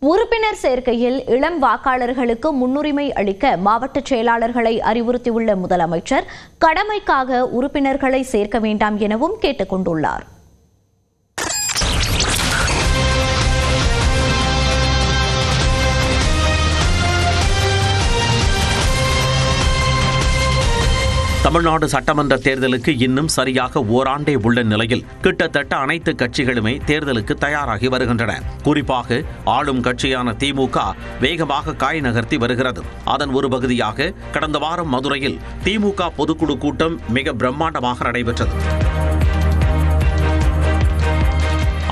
உறுப்பினர் சேர்க்கையில் இளம் வாக்காளர்களுக்கு முன்னுரிமை அளிக்க மாவட்ட செயலாளர்களை அறிவுறுத்தியுள்ள முதலமைச்சர் கடமைக்காக உறுப்பினர்களை சேர்க்க வேண்டாம் எனவும் கேட்டுக் கொண்டுள்ளார். தமிழ்நாடு சட்டமன்ற தேர்தலுக்கு இன்னும் சரியாக ஓராண்டே உள்ள நிலையில் கிட்டத்தட்ட அனைத்து கட்சிகளுமே தேர்தலுக்கு தயாராகி வருகின்றன. குறிப்பாக ஆளும் கட்சியான திமுக வேகமாக காய் நகர்த்தி வருகிறது. அதன் ஒரு பகுதியாக கடந்த வாரம் மதுரையில் திமுக பொதுக்குழு கூட்டம் மிக பிரம்மாண்டமாக நடைபெற்றது.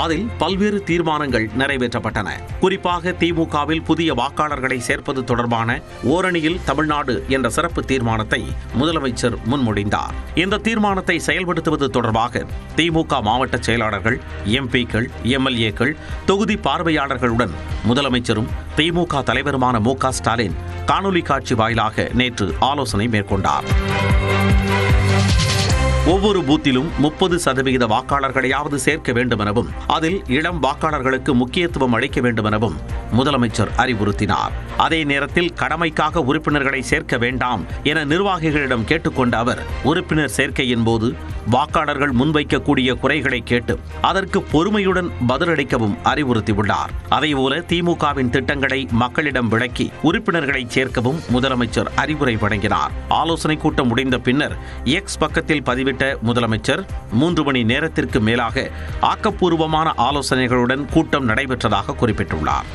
அதில் பல்வேறு தீர்மானங்கள் நிறைவேற்றப்பட்டன. குறிப்பாக திமுகவில் புதிய வாக்காளர்களை சேர்ப்பது தொடர்பான ஓரணியில் தமிழ்நாடு என்ற சிறப்பு தீர்மானத்தை முதலமைச்சர் முன்மொழிந்தார். இந்த தீர்மானத்தை செயல்படுத்துவது தொடர்பாக திமுக மாவட்ட செயலாளர்கள், எம்பிக்கள், எம்எல்ஏக்கள், தொகுதி பார்வையாளர்களுடன் முதலமைச்சரும் திமுக தலைவருமான மு.க. ஸ்டாலின் காணொலி காட்சி வாயிலாக நேற்று ஆலோசனை மேற்கொண்டார். ஒவ்வொரு பூத்திலும் 30% வாக்காளர்களையாவது சேர்க்க வேண்டும் எனவும் அதில் இளம் வாக்காளர்களுக்கு முக்கியத்துவம் அளிக்க வேண்டும் எனவும் முதலமைச்சர் அறிவுறுத்தினார். அதே நேரத்தில் கடமைக்காக உறுப்பினர்களை சேர்க்க வேண்டாம் என நிர்வாகிகளிடம் கேட்டுக்கொண்ட அவர் உறுப்பினர் சேர்க்கையின் போது வாக்காளர்கள் முன்வைக்கக்கூடிய குறைகளை கேட்டு அதற்கு பொறுமையுடன் பதிலளிக்கவும் அறிவுறுத்தியுள்ளார். அதேபோல திமுகவின் திட்டங்களை மக்களிடம் விளக்கி உறுப்பினர்களை சேர்க்கவும் முதலமைச்சர் அறிவுரை வழங்கினார். ஆலோசனை கூட்டம் முடிந்த பின்னர் எக்ஸ் பக்கத்தில் பதிவிட்ட முதலமைச்சர் 3 மணி நேரத்திற்கு மேலாக ஆக்கப்பூர்வமான ஆலோசனைகளுடன் கூட்டம் நடைபெற்றதாக குறிப்பிட்டுள்ளார்.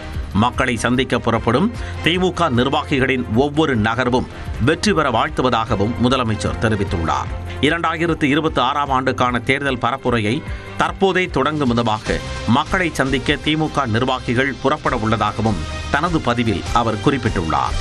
மக்களை சந்திக்க புறப்படும் திமுக நிர்வாகிகளின் ஒவ்வொரு நகர்வும் வெற்றி பெற வாழ்த்துவதாகவும் முதலமைச்சர் தெரிவித்துள்ளார். 2026ஆம் ஆண்டுக்கான தேர்தல் பரப்புரையை தற்போதே தொடங்கும் விதமாக மக்களை சந்திக்க திமுக நிர்வாகிகள் புறப்பட உள்ளதாகவும் தனது பதிவில் அவர் குறிப்பிட்டுள்ளார்.